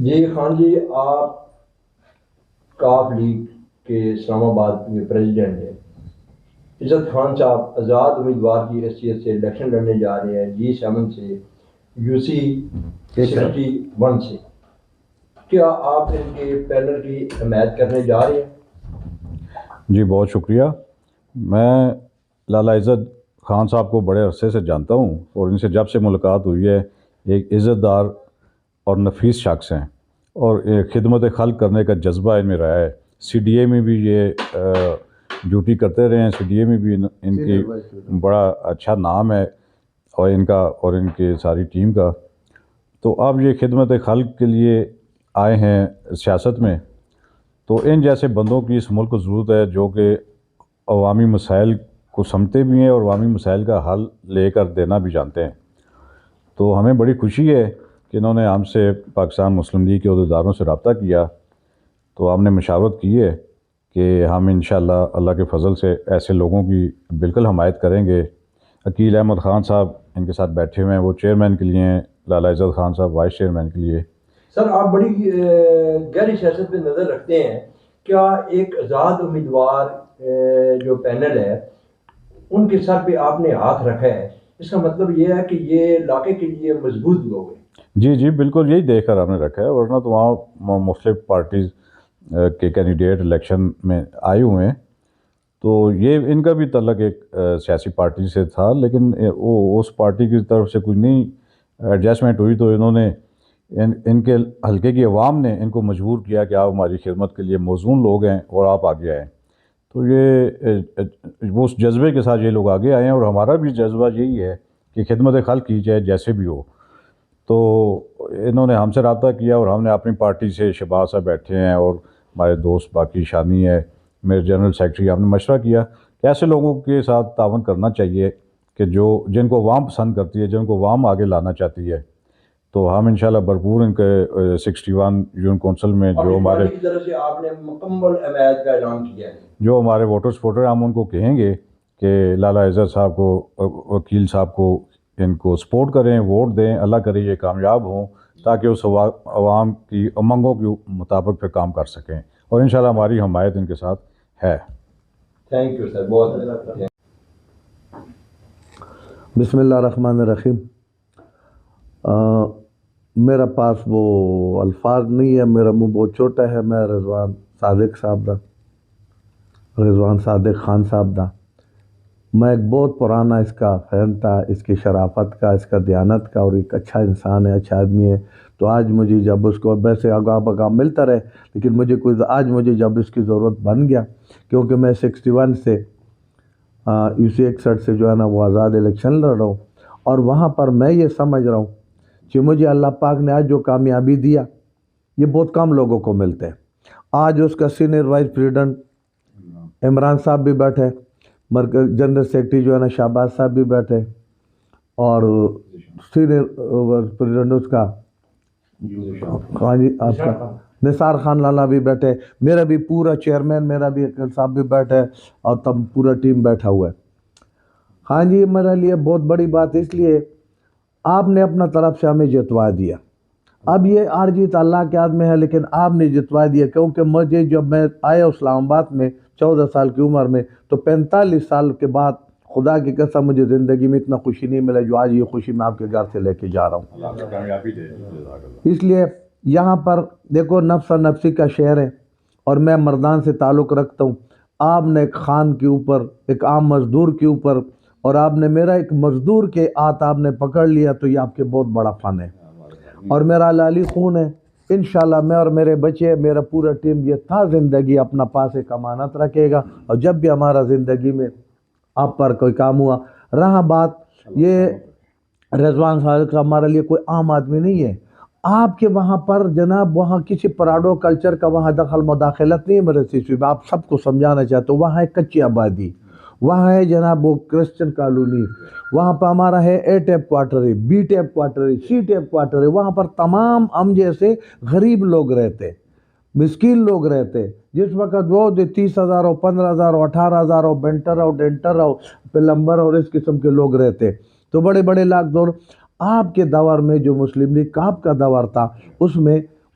جی خان جی، آپ کاف لیگ کے اسلام آباد کے پریزیڈنٹ ہیں۔ عزت خان صاحب آزاد امیدوار کی حیثیت سے الیکشن لڑنے جا رہے ہیں G7 سے، UC 61 سے۔ کیا آپ ان کے پینل کی حمایت کرنے جا رہے ہیں؟ جی بہت شکریہ۔ میں لالا عزت خان صاحب کو بڑے عرصے سے جانتا ہوں اور ان سے جب سے ملاقات ہوئی ہے ایک عزت دار اور نفیس شخص ہیں اور ایک خدمت خلق کرنے کا جذبہ ان میں رہا ہے۔ CDA میں بھی یہ ڈیوٹی کرتے رہے ہیں، CDA میں بھی ان کی بڑا اچھا نام ہے اور ان کا اور ان کی ساری ٹیم کا۔ تو اب یہ خدمت خلق کے لیے آئے ہیں سیاست میں، تو ان جیسے بندوں کی اس ملک کو ضرورت ہے جو کہ عوامی مسائل کو سمجھتے بھی ہیں اور عوامی مسائل کا حل لے کر دینا بھی جانتے ہیں۔ تو ہمیں بڑی خوشی ہے کہ انہوں نے ہم سے پاکستان مسلم لیگ کے عہدیداروں سے رابطہ کیا، تو ہم نے مشاورت کی ہے کہ ہم انشاءاللہ اللہ کے فضل سے ایسے لوگوں کی بالکل حمایت کریں گے۔ عقیل احمد خان صاحب ان کے ساتھ بیٹھے ہوئے ہیں، وہ چیئرمین کے لیے ہیں، لالا عزت خان صاحب وائس چیئرمین کے لیے۔ سر، آپ بڑی گہری سیاست پہ نظر رکھتے ہیں، کیا ایک آزاد امیدوار جو پینل ہے ان کے سر پہ آپ نے ہاتھ رکھا ہے، اس کا مطلب یہ ہے کہ یہ علاقے کے لیے مضبوط لوگ ہیں؟ جی جی بالکل یہی دیکھ کر ہم نے رکھا ہے، ورنہ تو وہاں مختلف پارٹیز کے کینڈیڈیٹ الیکشن میں آئے ہوئے ہیں، تو یہ ان کا بھی تعلق ایک سیاسی پارٹی سے تھا، لیکن وہ اس پارٹی کی طرف سے کچھ نہیں ایڈجسٹمنٹ ہوئی، تو انہوں نے ان کے حلقے کی عوام نے ان کو مجبور کیا کہ آپ ہماری خدمت کے لیے موزون لوگ ہیں اور آپ آگے آئیں۔ تو یہ وہ اس جذبے کے ساتھ یہ لوگ آگے آئے ہیں، اور ہمارا بھی جذبہ یہی ہے کہ خدمت خلق کی جائے جیسے بھی ہو۔ تو انہوں نے ہم سے رابطہ کیا اور ہم نے اپنی پارٹی سے شہباز صاحب بیٹھے ہیں اور ہمارے دوست باقی شانی ہے، میرے جنرل سیکرٹری، ہم نے مشورہ کیا کہ ایسے لوگوں کے ساتھ تعاون کرنا چاہیے کہ جن کو عوام پسند کرتی ہے، جن کو عوام آگے لانا چاہتی ہے۔ تو ہم انشاءاللہ بھرپور ان کے 61 یونین کونسل میں جو ہمارے کی طرف سے آپ نے مکمل حمایت کا اعلان کیا ہے۔ جو ہمارے ووٹر سپورٹر، ہم ان کو کہیں گے کہ لالا عزت صاحب کو، وکیل صاحب کو، ان کو سپورٹ کریں، ووٹ دیں، اللہ کرے یہ کامیاب ہوں تاکہ اس عوام کی امنگوں کے مطابق پھر کام کر سکیں، اور انشاءاللہ ہماری حمایت ان کے ساتھ ہے۔ تھینک یو سر، بہت بسم اللہ الرحمن الرحیم۔ میرا پاس وہ الفاظ نہیں ہے، میرا منہ بہت چھوٹا ہے۔ میں رضوان صادق خان صاحب دا میں ایک بہت پرانا اس کا فین تھا، اس کی شرافت کا، اس کا دیانت کا، اور ایک اچھا انسان ہے، اچھا آدمی ہے۔ تو آج مجھے جب اس کو ویسے آگاہ بگاہ ملتا رہے، لیکن آج مجھے جب اس کی ضرورت بن گیا، کیونکہ میں 61 سے UC 61 سے جو ہے نا وہ آزاد الیکشن لڑ رہا ہوں، اور وہاں پر میں یہ سمجھ رہا ہوں کہ مجھے اللہ پاک نے آج جو کامیابی دیا یہ بہت کم لوگوں کو ملتے ہیں۔ آج اس کا سینئر وائس پریزیڈنٹ عمران صاحب بھی بیٹھے، مرکز جنرل سیکرٹری جو ہے نا شہباز صاحب بھی بیٹھے، اور سینئر وائس پریزیڈنٹ اس کا ہاں جی آپ کا نثار خان لالا بھی بیٹھے، میرا بھی پورا چیئرمین میرا بھی صاحب بھی بیٹھے، اور تب پورا ٹیم بیٹھا ہوا ہے۔ ہاں جی، میرے لیے بہت بڑی بات اس لیے آپ نے اپنا طرف سے ہمیں جتوا دیا۔ اب یہ ہار جیت اللہ کے ہاتھ میں ہے، لیکن آپ نے جتوا دیا، کیونکہ مجھے جب میں آیا اسلام آباد میں 14 سال کی عمر میں، تو 45 سال کے بعد خدا کی قسم مجھے زندگی میں اتنا خوشی نہیں ملا جو آج یہ خوشی میں آپ کے گھر سے لے کے جا رہا ہوں۔ اس لیے یہاں پر دیکھو، نفس نفسی کا شہر ہے، اور میں مردان سے تعلق رکھتا ہوں۔ آپ نے ایک خان کے اوپر، ایک عام مزدور کے اوپر، اور آپ نے میرا ایک مزدور کے ہاتھ آپ نے پکڑ لیا، تو یہ آپ کے بہت بڑا فن ہے، اور میرا لالی خون ہے۔ انشاءاللہ میں اور میرے بچے، میرا پورا ٹیم یہ تھا زندگی اپنا پاس ایک امانت رکھے گا، اور جب بھی ہمارا زندگی میں آپ پر کوئی کام ہوا رہا بات یہ رضوان صاحب کا، ہمارے لیے کوئی عام آدمی نہیں ہے۔ آپ کے وہاں پر جناب وہاں کسی پراڈو کلچر کا وہاں دخل مداخلت نہیں ہے میرے سلسلے میں، آپ سب کو سمجھانا چاہتے ہوں۔ وہاں ہے کچی آبادی، وہاں ہے جناب وہ کرسچن کالونی، وہاں پہ ہمارا ہے A ٹیپ کوارٹر ہے، B ٹیپ کوارٹر ہے، C ٹیپ کوارٹر ہے۔ وہاں پر تمام ہم جیسے غریب لوگ رہتے، مسکین لوگ رہتے، جس وقت وہ 30,000 ہو، 15,000 ہو، 18,000 ہو، بینٹر ہو، ڈینٹر ہو، پلمبر اور اس قسم کے لوگ رہتے، تو بڑے بڑے لاکھ دور۔ آپ کے دور میں جو مسلم لیگ کا آپ کا دور تھا، اس میں